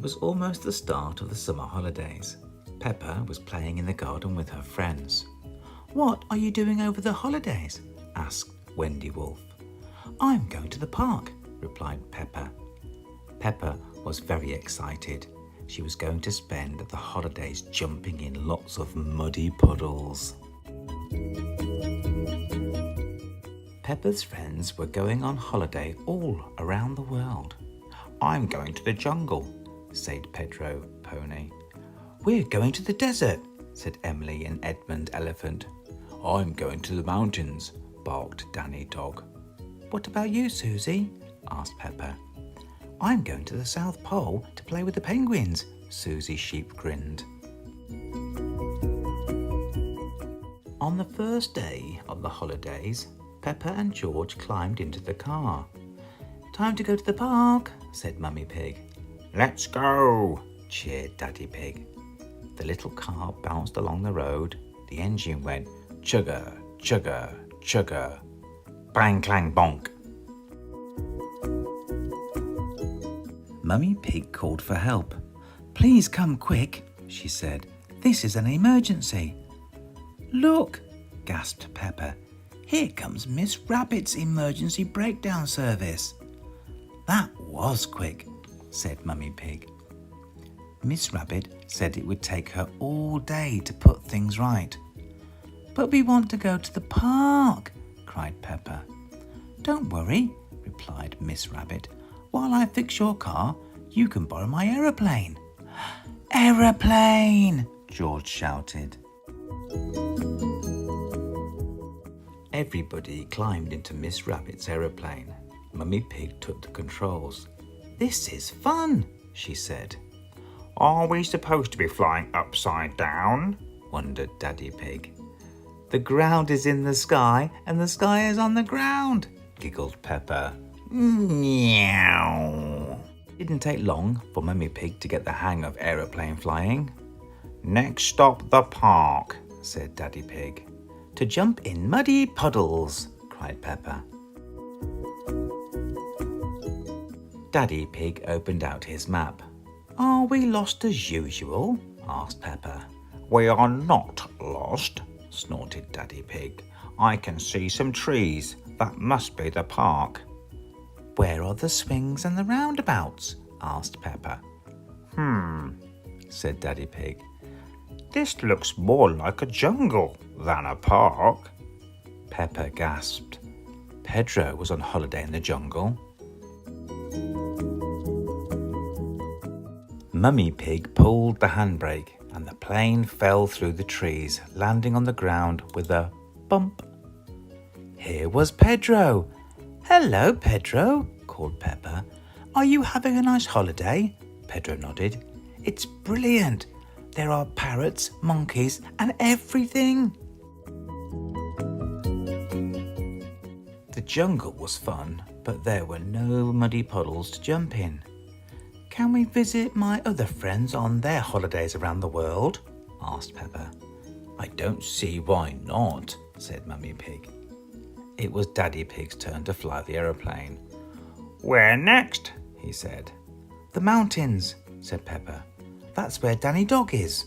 It was almost the start of the summer holidays. Peppa was playing in the garden with her friends. "What are you doing over the holidays?" asked Wendy Wolf. "I'm going to the park," replied Peppa. Peppa was very excited. She was going to spend the holidays jumping in lots of muddy puddles. Peppa's friends were going on holiday all around the world. "I'm going to the jungle," said Pedro Pony. "We're going to the desert," said Emily and Edmund Elephant. "I'm going to the mountains," barked Danny Dog. "What about you, Susie?" asked Peppa. "I'm going to the South Pole to play with the penguins," Susie Sheep grinned. On the first day of the holidays, Peppa and George climbed into the car. "Time to go to the park," said Mummy Pig. "Let's go," cheered Daddy Pig. The little car bounced along the road. The engine went chugga, chugga, chugga, bang, clang, bonk. Mummy Pig called for help. "Please come quick," she said. "This is an emergency." "Look," gasped Peppa. "Here comes Miss Rabbit's emergency breakdown service." "That was quick," said Mummy Pig. Miss Rabbit said it would take her all day to put things right. "But we want to go to the park," cried Peppa. "Don't worry," replied Miss Rabbit. "While I fix your car, you can borrow my aeroplane." "Aeroplane!" George shouted. Everybody climbed into Miss Rabbit's aeroplane. Mummy Pig took the controls. "This is fun," she said. "Are we supposed to be flying upside down?" wondered Daddy Pig. "The ground is in the sky and the sky is on the ground," giggled Peppa. "Meow." It didn't take long for Mummy Pig to get the hang of aeroplane flying. "Next stop, the park," said Daddy Pig. "To jump in muddy puddles," cried Peppa. Daddy Pig opened out his map. "Are we lost as usual?" asked Peppa. "We are not lost," snorted Daddy Pig. "I can see some trees. That must be the park." "Where are the swings and the roundabouts?" asked Peppa. Said Daddy Pig. "This looks more like a jungle than a park." Peppa gasped. Pedro was on holiday in the jungle. Mummy Pig pulled the handbrake and the plane fell through the trees, landing on the ground with a bump. Here was Pedro. "Hello, Pedro," called Peppa. "Are you having a nice holiday?" Pedro nodded. "It's brilliant. There are parrots, monkeys, and everything." The jungle was fun, but there were no muddy puddles to jump in. "Can we visit my other friends on their holidays around the world?" asked Peppa. "I don't see why not," said Mummy Pig. It was Daddy Pig's turn to fly the aeroplane. "Where next?" he said. "The mountains," said Peppa. "That's where Danny Dog is."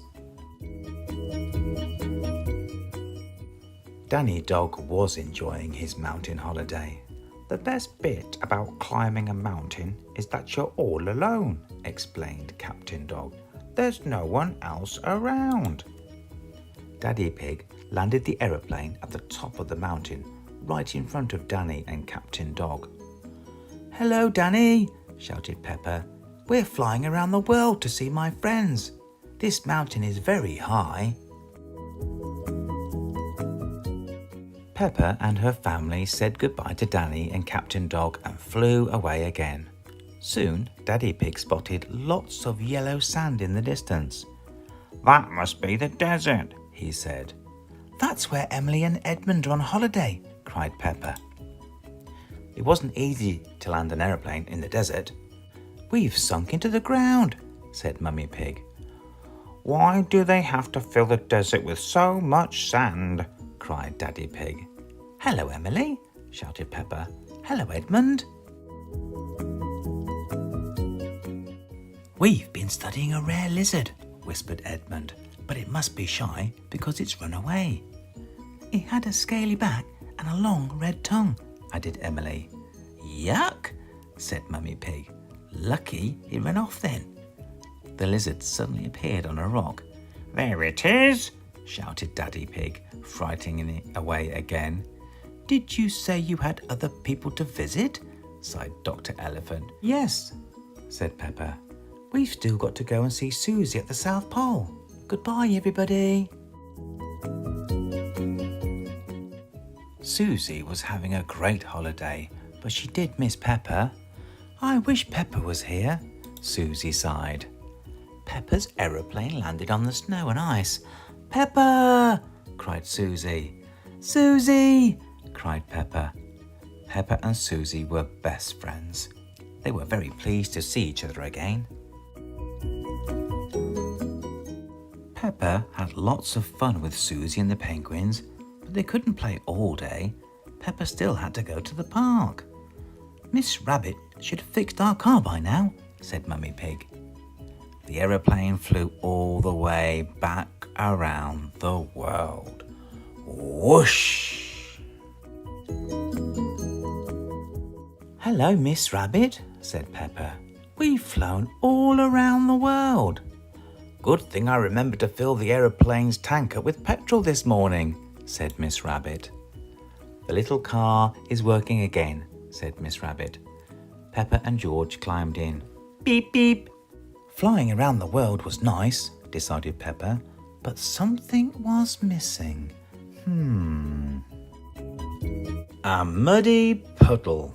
Danny Dog was enjoying his mountain holiday. "The best bit about climbing a mountain is that you're all alone," explained Captain Dog. "There's no one else around." Daddy Pig landed the aeroplane at the top of the mountain, right in front of Danny and Captain Dog. "Hello, Danny," shouted Peppa. "We're flying around the world to see my friends. This mountain is very high." Peppa and her family said goodbye to Danny and Captain Dog and flew away again. Soon, Daddy Pig spotted lots of yellow sand in the distance. "That must be the desert," he said. "That's where Emily and Edmund are on holiday," cried Peppa. It wasn't easy to land an aeroplane in the desert. "We've sunk into the ground," said Mummy Pig. "Why do they have to fill the desert with so much sand?" cried Daddy Pig. "Hello, Emily," shouted Peppa. "Hello, Edmund." We've been studying a rare lizard, whispered Edmund, but it must be shy because it's run away. It had a scaly back and a long red tongue, added Emily. Yuck, said Mummy Pig. Lucky it ran off then. The lizard suddenly appeared on a rock. There it is, shouted Daddy Pig, frightening it away again. Did you say you had other people to visit? Sighed Dr. Elephant. Yes, said Peppa. We've still got to go and see Susie at the South Pole. Goodbye, everybody. Susie was having a great holiday, but she did miss Peppa. I wish Peppa was here, Susie sighed. Peppa's aeroplane landed on the snow and ice. Peppa! Cried Susie. Susie! Cried Peppa. Peppa and Susie were best friends. They were very pleased to see each other again. Peppa had lots of fun with Susie and the penguins, but they couldn't play all day. Peppa still had to go to the park. Miss Rabbit should have fixed our car by now, said Mummy Pig. The aeroplane flew all the way back around the world. Whoosh! Hello, Miss Rabbit, said Peppa. We've flown all around the world. Good thing I remembered to fill the aeroplane's tank up with petrol this morning, said Miss Rabbit. The little car is working again, said Miss Rabbit. Peppa and George climbed in. Beep, beep. Flying around the world was nice, decided Peppa, but something was missing. A muddy puddle.